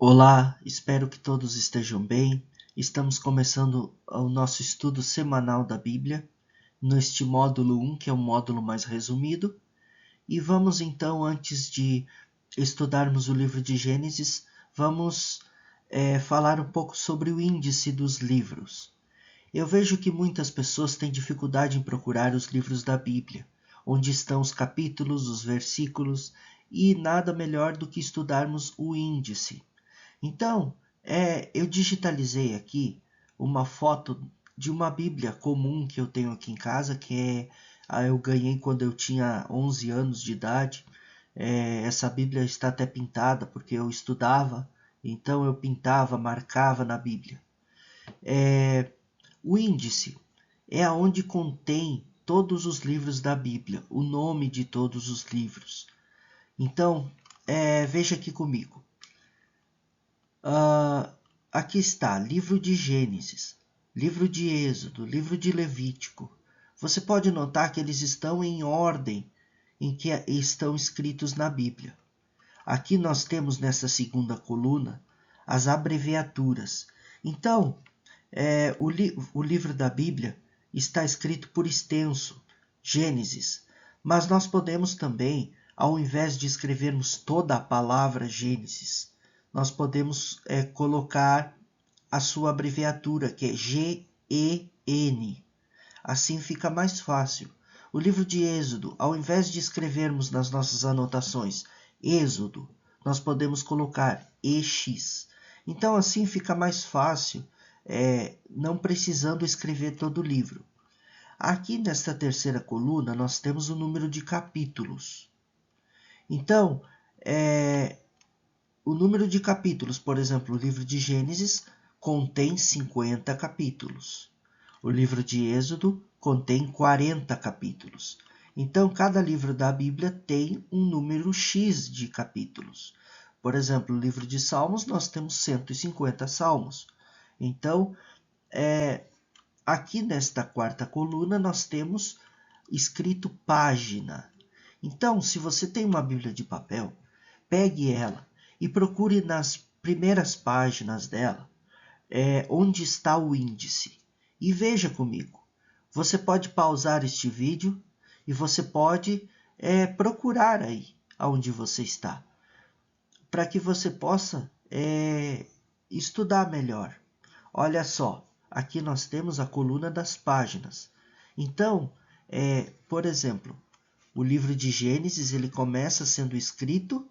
Olá, espero que todos estejam bem. Estamos começando o nosso estudo semanal da Bíblia, neste módulo 1, que é o módulo mais resumido. E vamos então, antes de estudarmos o livro de Gênesis, vamos falar um pouco sobre o índice dos livros. Eu vejo que muitas pessoas têm dificuldade em procurar os livros da Bíblia, onde estão os capítulos, os versículos, e nada melhor do que estudarmos o índice. Então, eu digitalizei aqui uma foto de uma Bíblia comum que eu tenho aqui em casa, eu ganhei quando eu tinha 11 anos de idade. Essa Bíblia está até pintada porque eu estudava, então eu pintava, marcava na Bíblia. O índice é aonde contém todos os livros da Bíblia, o nome de todos os livros. Então, veja aqui comigo. Aqui está, livro de Gênesis, livro de Êxodo, livro de Levítico. Você pode notar que eles estão em ordem em que estão escritos na Bíblia. Aqui nós temos nessa segunda coluna as abreviaturas. Então, o livro da Bíblia está escrito por extenso, Gênesis, mas nós podemos também, ao invés de escrevermos toda a palavra Gênesis, nós podemos colocar a sua abreviatura, que é GEN. Assim fica mais fácil. O livro de Êxodo, ao invés de escrevermos nas nossas anotações Êxodo, nós podemos colocar EX. Então assim fica mais fácil, não precisando escrever todo o livro. Aqui nesta terceira coluna nós temos o número de capítulos. Então, o número de capítulos, por exemplo, o livro de Gênesis contém 50 capítulos. O livro de Êxodo contém 40 capítulos. Então, cada livro da Bíblia tem um número X de capítulos. Por exemplo, no livro de Salmos, nós temos 150 salmos. Então, aqui nesta quarta coluna, nós temos escrito página. Então, se você tem uma Bíblia de papel, pegue ela e procure nas primeiras páginas dela onde está o índice. E veja comigo. Você pode pausar este vídeo e você pode procurar aí onde você está, para que você possa estudar melhor. Olha só, aqui nós temos a coluna das páginas. Então, por exemplo, o livro de Gênesis ele começa sendo escrito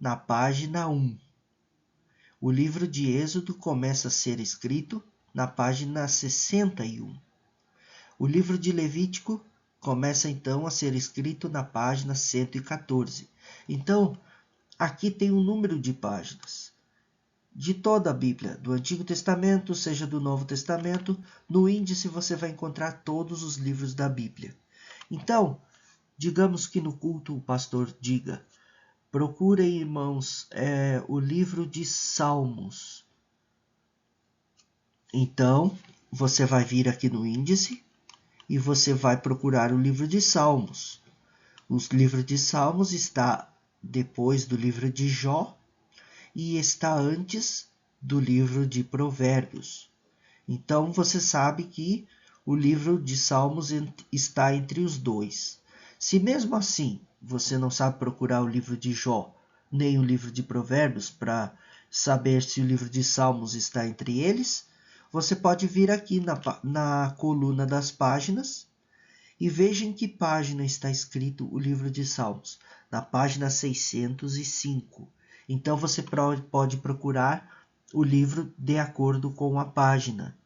na página 1. O livro de Êxodo começa a ser escrito na página 61. O livro de Levítico começa então a ser escrito na página 114. Então, aqui tem um número de páginas. De toda a Bíblia, do Antigo Testamento, seja do Novo Testamento, no índice você vai encontrar todos os livros da Bíblia. Então, digamos que no culto o pastor diga: procurem, irmãos, o livro de Salmos. Então, você vai vir aqui no índice e você vai procurar o livro de Salmos. O livro de Salmos está depois do livro de Jó e está antes do livro de Provérbios. Então, você sabe que o livro de Salmos está entre os dois. Se mesmo assim você não sabe procurar o livro de Jó, nem o livro de Provérbios, para saber se o livro de Salmos está entre eles, você pode vir aqui na coluna das páginas e veja em que página está escrito o livro de Salmos. Na página 605. Então você pode procurar o livro de acordo com a página.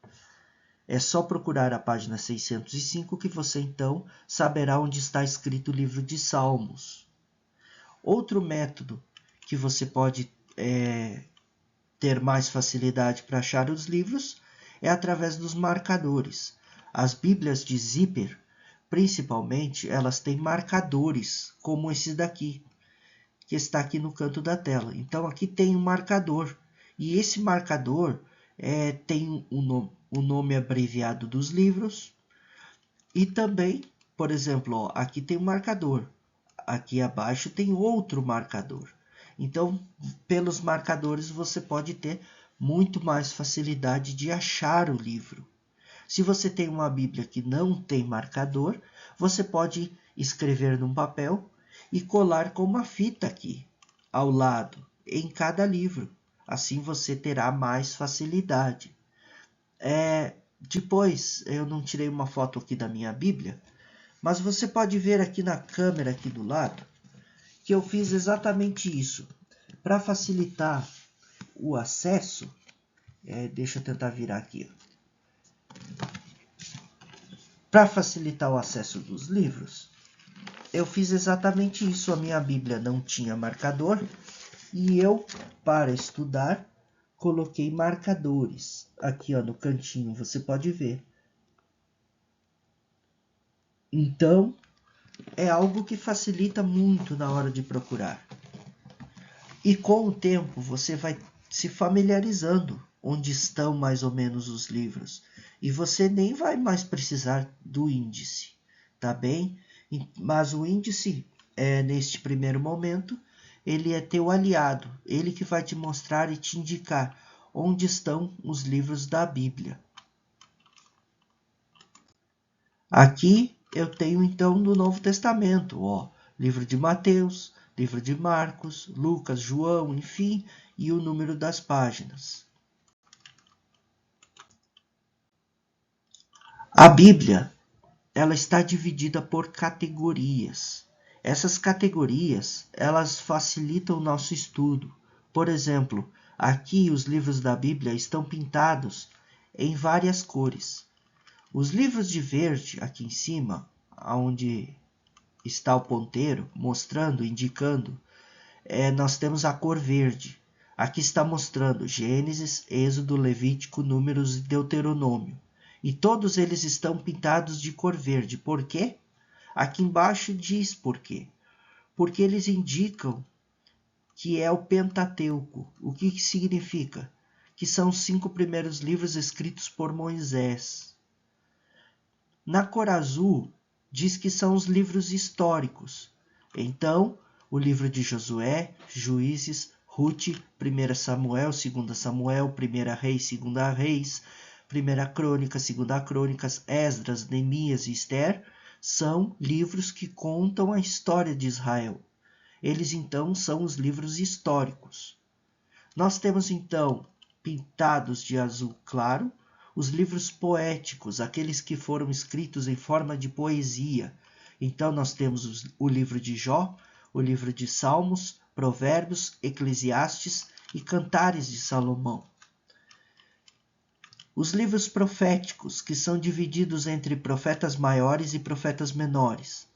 É só procurar a página 605 que você então saberá onde está escrito o livro de Salmos. Outro método que você pode ter mais facilidade para achar os livros é através dos marcadores. As Bíblias de zíper, principalmente, elas têm marcadores, como esse daqui, que está aqui no canto da tela. Então aqui tem um marcador, e esse marcador tem o nome abreviado dos livros, e também, por exemplo, aqui tem um marcador, aqui abaixo tem outro marcador. Então, pelos marcadores, você pode ter muito mais facilidade de achar o livro. Se você tem uma Bíblia que não tem marcador, você pode escrever num papel e colar com uma fita aqui, ao lado, em cada livro. Assim você terá mais facilidade. Depois, eu não tirei uma foto aqui da minha Bíblia, mas você pode ver aqui na câmera aqui do lado que eu fiz exatamente isso. Para facilitar o acesso, deixa eu tentar virar aqui. Para facilitar o acesso dos livros, eu fiz exatamente isso. A minha Bíblia não tinha marcador e eu, para estudar, coloquei marcadores. Aqui ó, no cantinho você pode ver. Então, é algo que facilita muito na hora de procurar. E com o tempo você vai se familiarizando onde estão mais ou menos os livros. E você nem vai mais precisar do índice, tá bem? Mas o índice, neste primeiro momento, ele é teu aliado. Ele que vai te mostrar e te indicar onde estão os livros da Bíblia. Aqui eu tenho então do Novo Testamento, ó, livro de Mateus, livro de Marcos, Lucas, João, enfim, e o número das páginas. A Bíblia, ela está dividida por categorias. Essas categorias, elas facilitam o nosso estudo. Por exemplo, aqui os livros da Bíblia estão pintados em várias cores. Os livros de verde, aqui em cima, onde está o ponteiro, mostrando, indicando, nós temos a cor verde. Aqui está mostrando Gênesis, Êxodo, Levítico, Números e Deuteronômio. E todos eles estão pintados de cor verde. Por quê? Aqui embaixo diz por quê. Porque eles indicam que é o Pentateuco. O que significa? Que são os 5 primeiros livros escritos por Moisés. Na cor azul, diz que são os livros históricos. Então, o livro de Josué, Juízes, Rute, 1 Samuel, 2 Samuel, 1 Reis, 2 Reis, 1 Crônica, 2 Crônicas, Esdras, Neemias e Ester são livros que contam a história de Israel. Eles então são os livros históricos. Nós temos então, pintados de azul claro, os livros poéticos, aqueles que foram escritos em forma de poesia. Então nós temos o livro de Jó, o livro de Salmos, Provérbios, Eclesiastes e Cantares de Salomão. Os livros proféticos, que são divididos entre profetas maiores e profetas menores.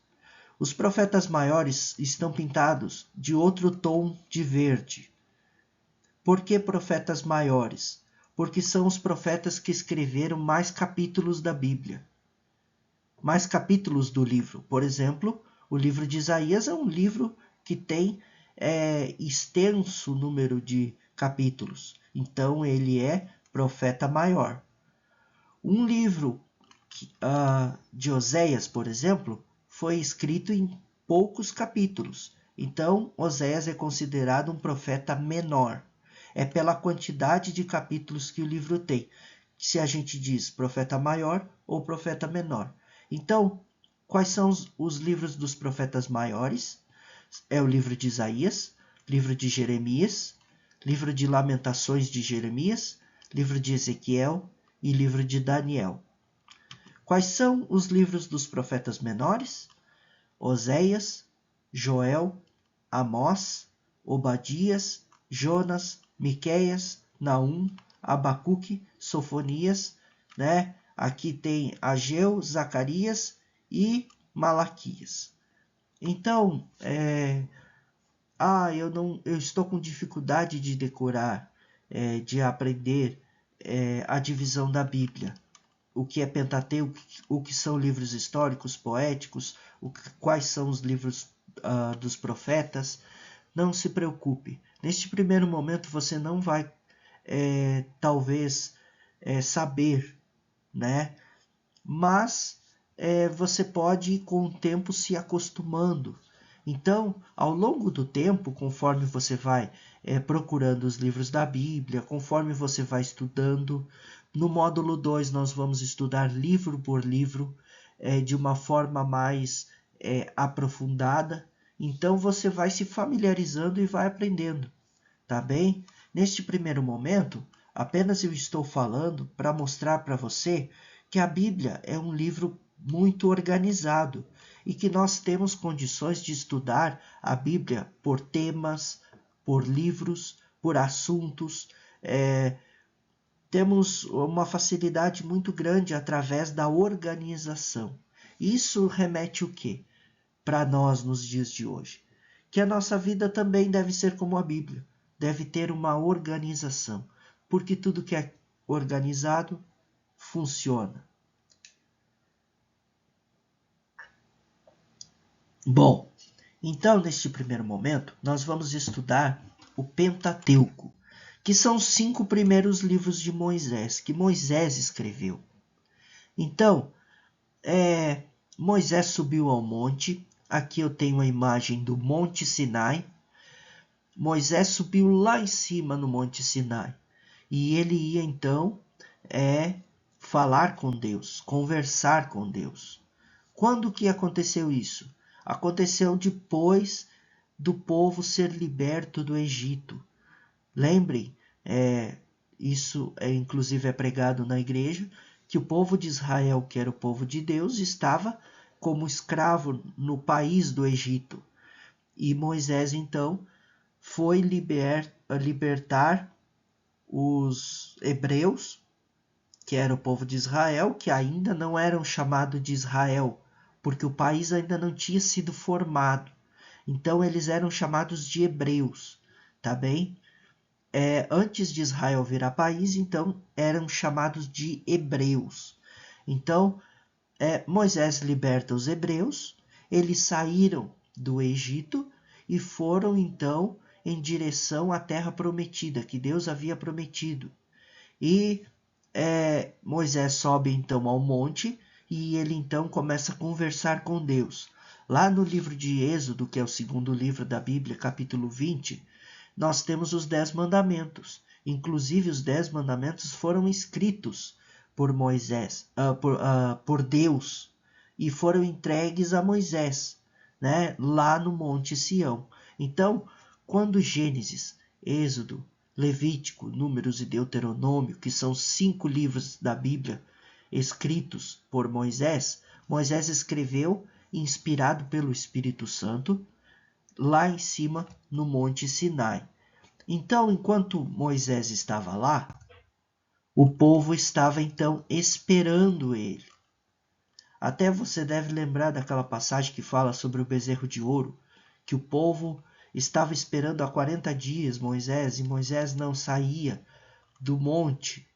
Os profetas maiores estão pintados de outro tom de verde. Por que profetas maiores? Porque são os profetas que escreveram mais capítulos da Bíblia. Mais capítulos do livro. Por exemplo, o livro de Isaías é um livro que tem extenso número de capítulos. Então, ele é profeta maior. Um livro de Oséias, por exemplo, foi escrito em poucos capítulos. Então, Oséias é considerado um profeta menor. É pela quantidade de capítulos que o livro tem, se a gente diz profeta maior ou profeta menor. Então, quais são os livros dos profetas maiores? É o livro de Isaías, livro de Jeremias, livro de Lamentações de Jeremias, livro de Ezequiel e livro de Daniel. Quais são os livros dos profetas menores? Oséias, Joel, Amós, Obadias, Jonas, Miqueias, Naum, Abacuque, Sofonias, né? Aqui tem Ageu, Zacarias e Malaquias. Então, eu estou com dificuldade de decorar, de aprender a divisão da Bíblia. O que é Pentateuco, o que são livros históricos, poéticos, quais são os livros dos profetas. Não se preocupe. Neste primeiro momento você não vai, talvez, saber, né? Mas você pode, com o tempo, se acostumando. Então, ao longo do tempo, conforme você vai procurando os livros da Bíblia, conforme você vai estudando, no módulo 2 nós vamos estudar livro por livro, de uma forma mais aprofundada. Então você vai se familiarizando e vai aprendendo, tá bem? Neste primeiro momento, apenas eu estou falando para mostrar para você que a Bíblia é um livro muito organizado e que nós temos condições de estudar a Bíblia por temas, por livros, por assuntos. Temos uma facilidade muito grande através da organização. Isso remete o quê? Para nós nos dias de hoje? Que a nossa vida também deve ser como a Bíblia, deve ter uma organização, porque tudo que é organizado funciona. Bom, então neste primeiro momento nós vamos estudar o Pentateuco, que são os 5 primeiros livros de Moisés, que Moisés escreveu. Então, Moisés subiu ao monte. Aqui eu tenho a imagem do Monte Sinai. Moisés subiu lá em cima no Monte Sinai. E ele ia então falar com Deus, conversar com Deus. Quando que aconteceu isso? Aconteceu depois do povo ser liberto do Egito. Lembrem, isso inclusive é pregado na igreja, que o povo de Israel, que era o povo de Deus, estava como escravo no país do Egito. E Moisés, então, foi libertar os hebreus, que era o povo de Israel, que ainda não eram chamados de Israel, porque o país ainda não tinha sido formado. Então eles eram chamados de hebreus, tá bem? Antes de Israel virar país, então eram chamados de hebreus. Então Moisés liberta os hebreus, eles saíram do Egito e foram então em direção à terra prometida, que Deus havia prometido. E Moisés sobe então ao monte e ele então começa a conversar com Deus. Lá no livro de Êxodo, que é o segundo livro da Bíblia, capítulo 20, nós temos os 10 mandamentos. Inclusive os 10 mandamentos foram escritos por Moisés, por Deus, e foram entregues a Moisés, né, lá no Monte Sião. Então, quando Gênesis, Êxodo, Levítico, Números e Deuteronômio, que são 5 livros da Bíblia escritos por Moisés, Moisés escreveu, inspirado pelo Espírito Santo, lá em cima no Monte Sinai. Então, enquanto Moisés estava lá, o povo estava então esperando ele. Até você deve lembrar daquela passagem que fala sobre o bezerro de ouro, que o povo estava esperando há 40 dias Moisés, e Moisés não saía do monte,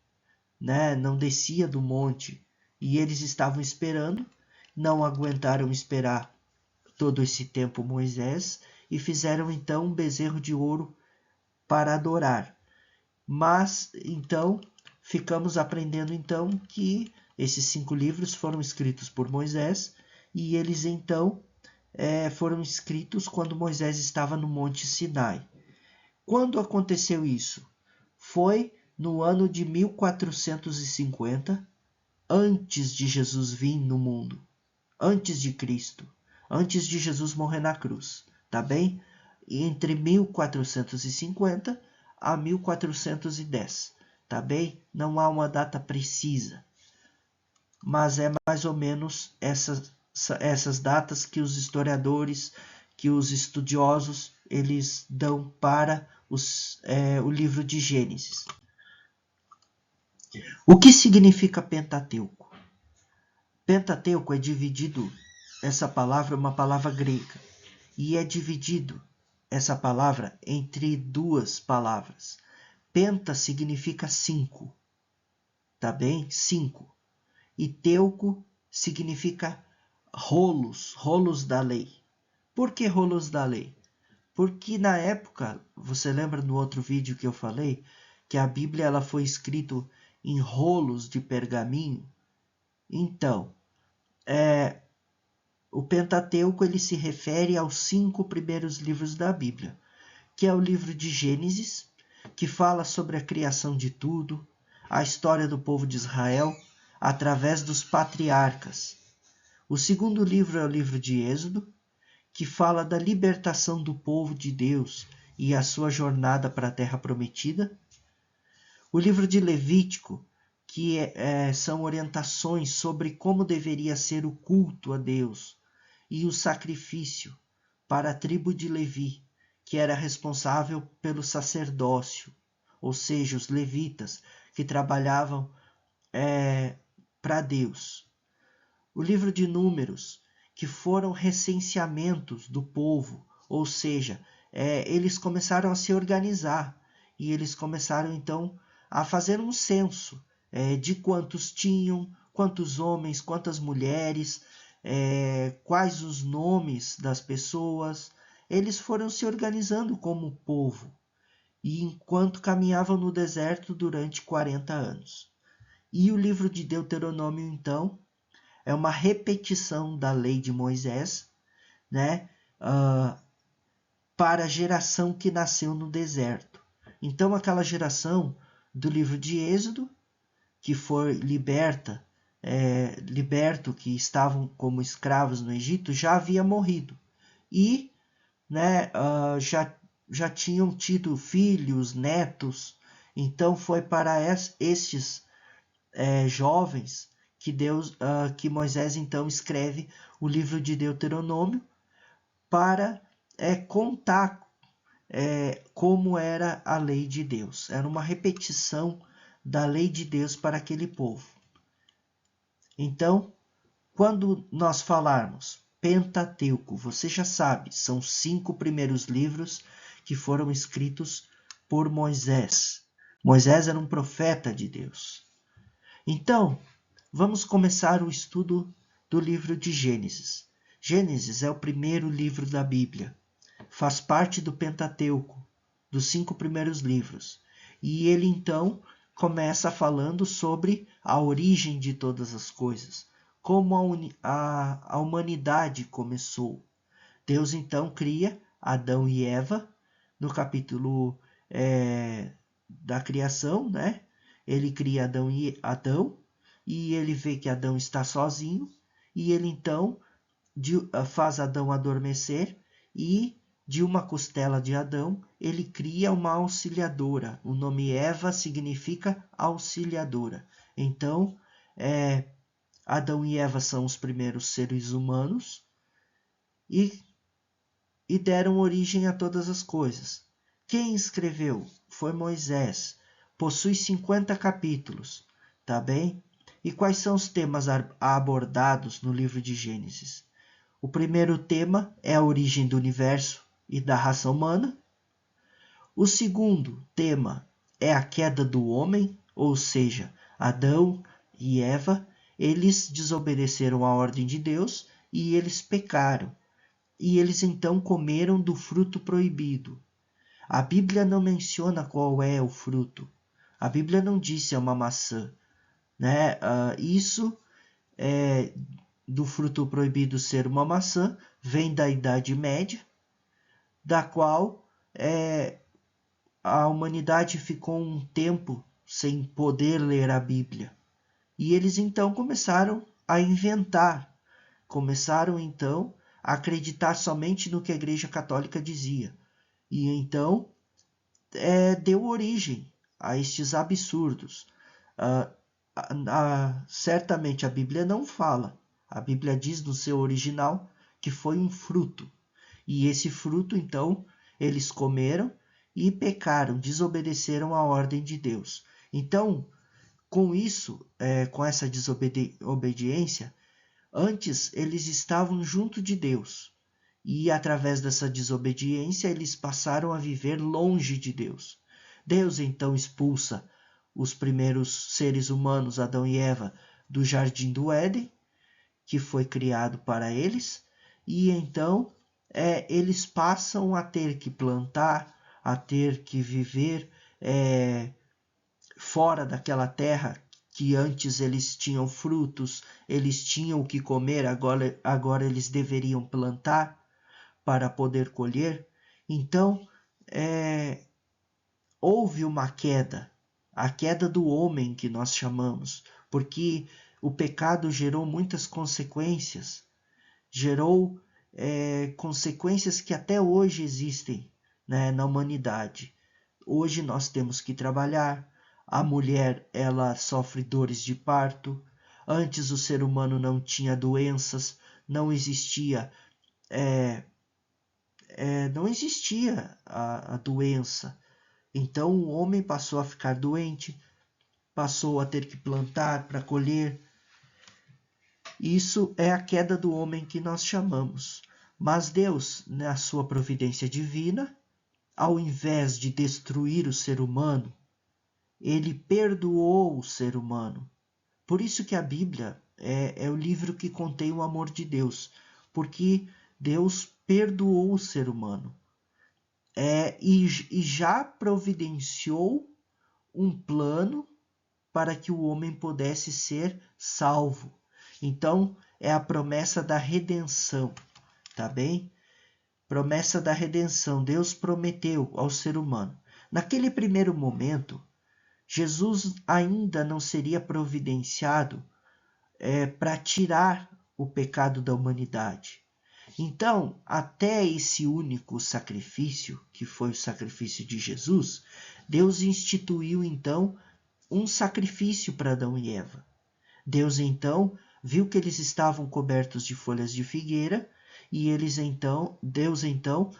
né? Não descia do monte, e eles estavam esperando, não aguentaram esperar todo esse tempo Moisés, e fizeram então um bezerro de ouro para adorar. Mas então ficamos aprendendo então que esses 5 livros foram escritos por Moisés, e eles então foram escritos quando Moisés estava no Monte Sinai. Quando aconteceu isso? Foi no ano de 1450, antes de Jesus vir no mundo, antes de Cristo, antes de Jesus morrer na cruz, tá bem? Entre 1450 a 1410, tá bem? Não há uma data precisa, mas é mais ou menos essas datas que os historiadores, que os estudiosos, eles dão para o livro de Gênesis. O que significa Pentateuco? Pentateuco é dividido, essa palavra é uma palavra grega, e é dividido essa palavra entre 2 palavras. Penta significa 5, tá bem? 5. E teuco significa rolos, rolos da lei. Por que rolos da lei? Porque na época, você lembra no outro vídeo que eu falei, que a Bíblia ela foi escrita em rolos de pergaminho? Então, o Pentateuco ele se refere aos 5 primeiros livros da Bíblia, que é o livro de Gênesis, que fala sobre a criação de tudo, a história do povo de Israel, através dos patriarcas. O segundo livro é o livro de Êxodo, que fala da libertação do povo de Deus e a sua jornada para a Terra Prometida. O livro de Levítico, que são orientações sobre como deveria ser o culto a Deus e o sacrifício para a tribo de Levi, que era responsável pelo sacerdócio, ou seja, os levitas que trabalhavam para Deus. O livro de Números, que foram recenseamentos do povo, ou seja, eles começaram a se organizar e eles começaram então a fazer um censo de quantos tinham, quantos homens, quantas mulheres, quais os nomes das pessoas. Eles foram se organizando como povo, e enquanto caminhavam no deserto durante 40 anos. E o livro de Deuteronômio, então, é uma repetição da lei de Moisés, né, para a geração que nasceu no deserto. Então, aquela geração do livro de Êxodo, que foi liberto, que estavam como escravos no Egito, já havia morrido. E né, já tinham tido filhos, netos. Então foi para estes jovens que Moisés então escreve o livro de Deuteronômio para contar como era a lei de Deus. Era uma repetição da lei de Deus para aquele povo. Então, quando nós falarmos Pentateuco, você já sabe, são 5 primeiros livros que foram escritos por Moisés. Moisés era um profeta de Deus. Então, vamos começar o estudo do livro de Gênesis. Gênesis é o primeiro livro da Bíblia. Faz parte do Pentateuco, dos 5 primeiros livros. E ele, então, começa falando sobre a origem de todas as coisas, como a humanidade começou. Deus, então, cria Adão e Eva, no capítulo da criação, né? Ele cria Adão e ele vê que Adão está sozinho, e ele, então, faz Adão adormecer, e de uma costela de Adão, ele cria uma auxiliadora. O nome Eva significa auxiliadora. Então, Adão e Eva são os primeiros seres humanos e deram origem a todas as coisas. Quem escreveu foi Moisés. Possui 50 capítulos, tá bem? E quais são os temas abordados no livro de Gênesis? O primeiro tema é a origem do universo e da raça humana. O segundo tema é a queda do homem, ou seja, Adão e Eva. Eles desobedeceram à ordem de Deus e eles pecaram. E eles então comeram do fruto proibido. A Bíblia não menciona qual é o fruto. A Bíblia não diz se é uma maçã, né? Isso do fruto proibido ser uma maçã vem da Idade Média, da qual a humanidade ficou um tempo sem poder ler a Bíblia. E eles então começaram a inventar, começaram então a acreditar somente no que a Igreja Católica dizia. E então deu origem a estes absurdos. Certamente a Bíblia não fala. A Bíblia diz no seu original que foi um fruto. E esse fruto, então, eles comeram e pecaram, desobedeceram à ordem de Deus. Então, com isso, com essa desobediência, antes eles estavam junto de Deus. E através dessa desobediência, eles passaram a viver longe de Deus. Deus então expulsa os primeiros seres humanos, Adão e Eva, do jardim do Éden, que foi criado para eles, e então eles passam a ter que plantar, a ter que viver fora daquela terra que antes eles tinham frutos, eles tinham o que comer, agora eles deveriam plantar para poder colher. Então, houve uma queda, a queda do homem que nós chamamos, porque o pecado gerou muitas consequências, gerou consequências que até hoje existem, né, na humanidade. Hoje nós temos que trabalhar, a mulher ela sofre dores de parto, antes o ser humano não tinha doenças, não existia a doença. Então o homem passou a ficar doente, passou a ter que plantar para colher. Isso é a queda do homem que nós chamamos. Mas Deus, na sua providência divina, ao invés de destruir o ser humano, ele perdoou o ser humano. Por isso que a Bíblia é o livro que contém o amor de Deus, porque Deus perdoou o ser humano. E já providenciou um plano para que o homem pudesse ser salvo. Então, é a promessa da redenção, tá bem? Promessa da redenção. Deus prometeu ao ser humano. Naquele primeiro momento, Jesus ainda não seria providenciado para tirar o pecado da humanidade. Então, até esse único sacrifício, que foi o sacrifício de Jesus, Deus instituiu então um sacrifício para Adão e Eva. Deus então viu que eles estavam cobertos de folhas de figueira e Deus então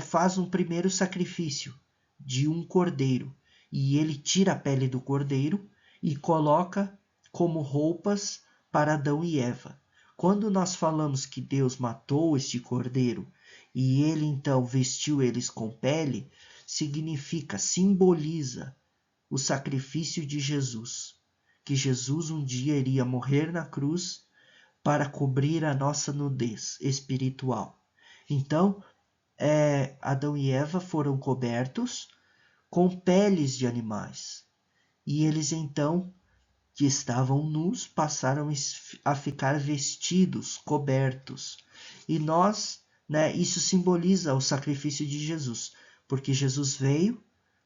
faz um primeiro sacrifício de um cordeiro, e ele tira a pele do cordeiro e coloca como roupas para Adão e Eva. Quando nós falamos que Deus matou este cordeiro e ele então vestiu eles com pele, simboliza o sacrifício de Jesus, que Jesus um dia iria morrer na cruz para cobrir a nossa nudez espiritual. Então, Adão e Eva foram cobertos com peles de animais. E eles então, que estavam nus, passaram a ficar vestidos, cobertos. E nós, isso simboliza o sacrifício de Jesus, porque Jesus veio,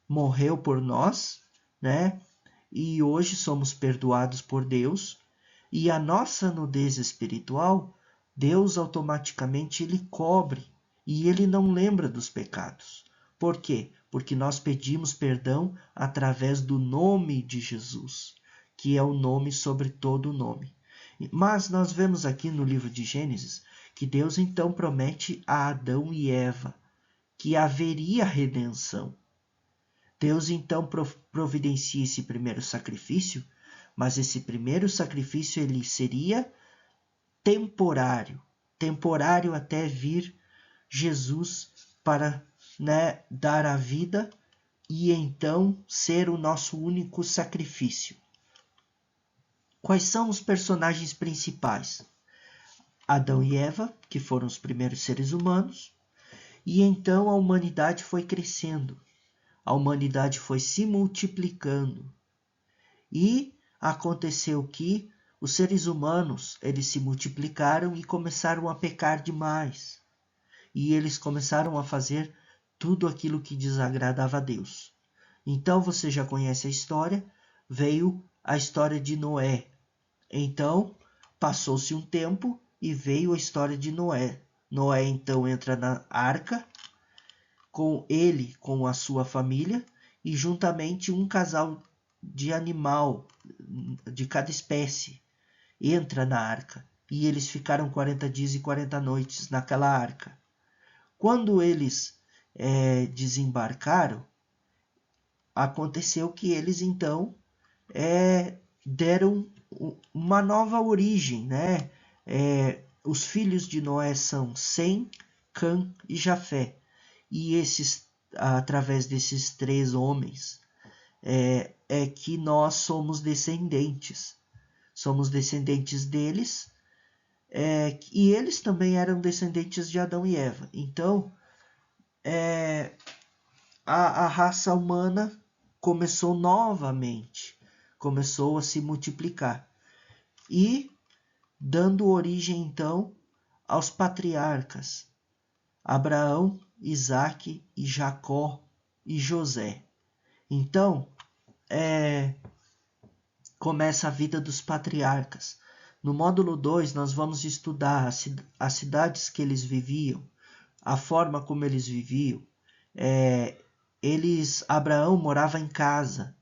morreu por nós, e hoje somos perdoados por Deus, e a nossa nudez espiritual, Deus automaticamente ele cobre, e ele não lembra dos pecados. Por quê? Porque nós pedimos perdão através do nome de Jesus, que é o nome sobre todo nome. Mas nós vemos aqui no livro de Gênesis que Deus então promete a Adão e Eva que haveria redenção. Deus então providencia esse primeiro sacrifício, mas esse primeiro sacrifício ele seria temporário até vir Jesus para dar a vida e então ser o nosso único sacrifício. Quais são os personagens principais? Adão e Eva, que foram os primeiros seres humanos, e então a humanidade foi crescendo, a humanidade foi se multiplicando, e aconteceu que os seres humanos eles se multiplicaram e começaram a pecar demais. E eles começaram a fazer tudo aquilo que desagradava a Deus. Então você já conhece a história, veio a história de Noé. Então passou-se um tempo e veio a história de Noé. Noé então entra na arca, com a sua família, e juntamente um casal de animal de cada espécie entra na arca. E eles ficaram 40 dias e 40 noites naquela arca. Quando eles desembarcaram, aconteceu que eles então deram uma nova origem, os filhos de Noé são Sem, Cã e Jafé. E através desses 3 homens que nós somos descendentes. Somos descendentes deles, e eles também eram descendentes de Adão e Eva. Então, a raça humana começou novamente começou a se multiplicar. E dando origem, então, aos patriarcas, Abraão, Isaque e Jacó e José. Então, começa a vida dos patriarcas. No módulo 2, nós vamos estudar as cidades que eles viviam, a forma como eles viviam. Abraão morava em casa,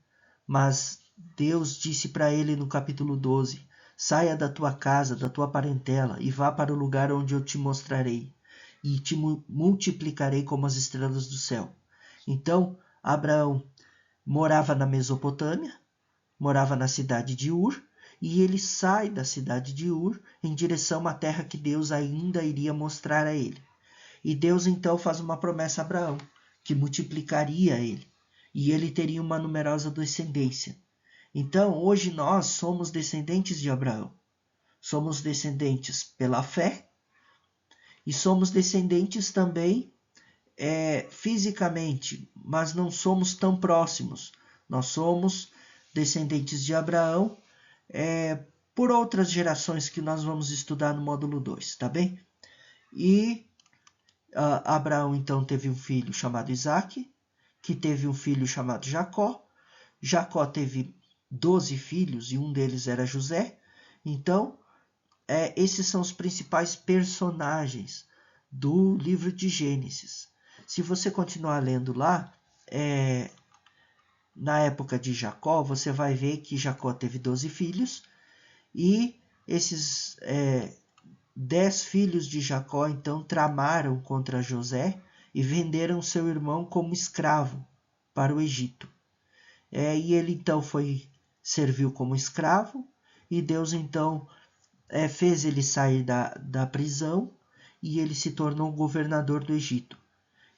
mas Deus disse para ele no capítulo 12, saia da tua casa, da tua parentela, e vá para o lugar onde eu te mostrarei, e te multiplicarei como as estrelas do céu. Então, Abraão morava na Mesopotâmia, morava na cidade de Ur, e ele sai da cidade de Ur em direção à terra que Deus ainda iria mostrar a ele. E Deus então faz uma promessa a Abraão, que multiplicaria ele, e ele teria uma numerosa descendência. Então, hoje nós somos descendentes de Abraão. Somos descendentes pela fé e somos descendentes também fisicamente, mas não somos tão próximos. Nós somos descendentes de Abraão por outras gerações que nós vamos estudar no módulo 2, tá bem? E Abraão então teve um filho chamado Isaque, que teve um filho chamado Jacó. Jacó teve 12 filhos e um deles era José. Então, esses são os principais personagens do livro de Gênesis. Se você continuar lendo lá, na época de Jacó, você vai ver que Jacó teve 12 filhos e esses 10 filhos de Jacó então tramaram contra José e venderam seu irmão como escravo para o Egito. E ele então serviu como escravo e Deus então fez ele sair da prisão e ele se tornou governador do Egito.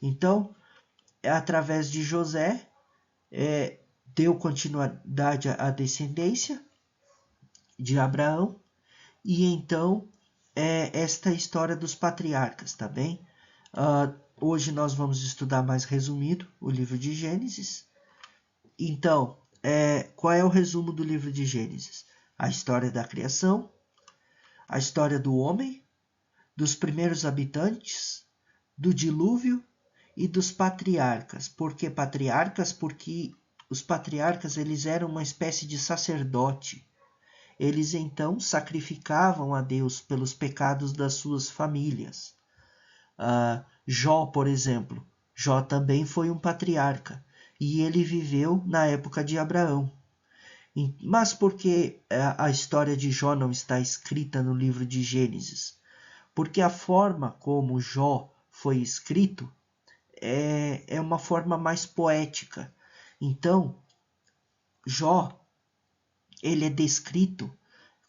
Então, através de José, deu continuidade à descendência de Abraão e então esta história dos patriarcas, tá bem? Hoje nós vamos estudar mais resumido o livro de Gênesis. Então, qual é o resumo do livro de Gênesis? A história da criação, a história do homem, dos primeiros habitantes, do dilúvio e dos patriarcas. Por que patriarcas? Porque os patriarcas eles eram uma espécie de sacerdote. Eles então sacrificavam a Deus pelos pecados das suas famílias. Jó, por exemplo, Jó também foi um patriarca e ele viveu na época de Abraão. Mas por que a história de Jó não está escrita no livro de Gênesis? Porque a forma como Jó foi escrito é uma forma mais poética. Então, Jó ele é descrito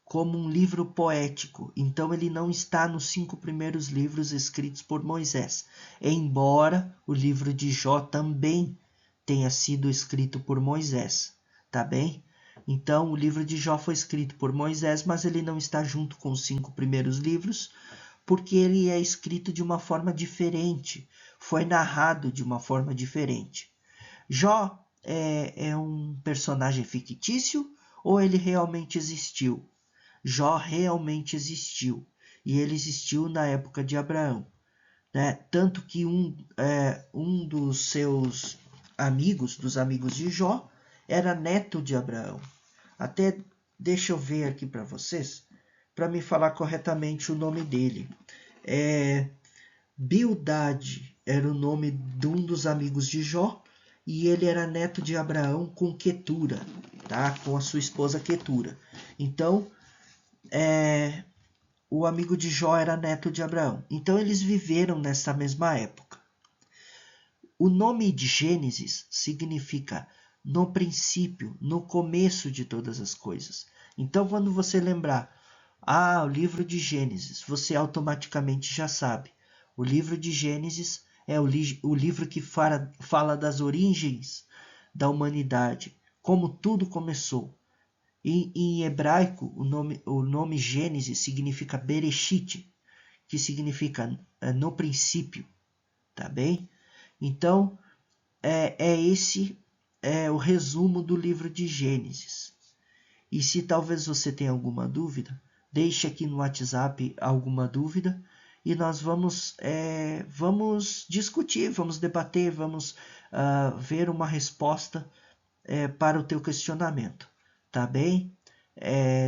como um livro poético. Então, ele não está nos 5 primeiros livros escritos por Moisés. Embora o livro de Jó também tenha sido escrito por Moisés. Tá bem? Então, o livro de Jó foi escrito por Moisés, mas ele não está junto com os 5 primeiros livros, porque ele é escrito de uma forma diferente. Foi narrado de uma forma diferente. Jó é um personagem fictício ou ele realmente existiu? Jó realmente existiu. E ele existiu na época de Abraão. Né? Tanto que um dos seus amigos, dos amigos de Jó, era neto de Abraão. Até deixa eu ver aqui para vocês, para me falar corretamente o nome dele. Bildade era o nome de um dos amigos de Jó, e ele era neto de Abraão com Quetura, tá? Com a sua esposa Quetura. Então, o amigo de Jó era neto de Abraão. Então, eles viveram nessa mesma época. O nome de Gênesis significa no princípio, no começo de todas as coisas. Então, quando você lembrar, o livro de Gênesis, você automaticamente já sabe. O livro de Gênesis é o livro que fala das origens da humanidade, como tudo começou. E em hebraico, o nome Gênesis significa Bereshit, que significa no princípio, tá bem? Então, esse é o resumo do livro de Gênesis. E se talvez você tenha alguma dúvida, deixe aqui no WhatsApp alguma dúvida e nós vamos discutir, vamos debater, vamos ver uma resposta para o teu questionamento, tá bem?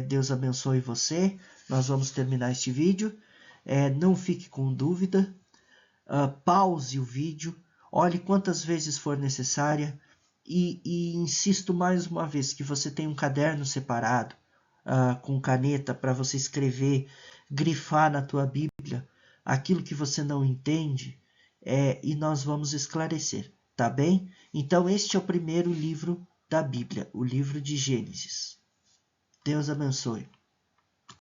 Deus abençoe você. Nós vamos terminar este vídeo. Não fique com dúvida. Pause o vídeo, olhe quantas vezes for necessária e insisto mais uma vez que você tem um caderno separado com caneta para você escrever, grifar na tua Bíblia aquilo que você não entende e nós vamos esclarecer, tá bem? Então este é o primeiro livro da Bíblia, o livro de Gênesis. Deus abençoe.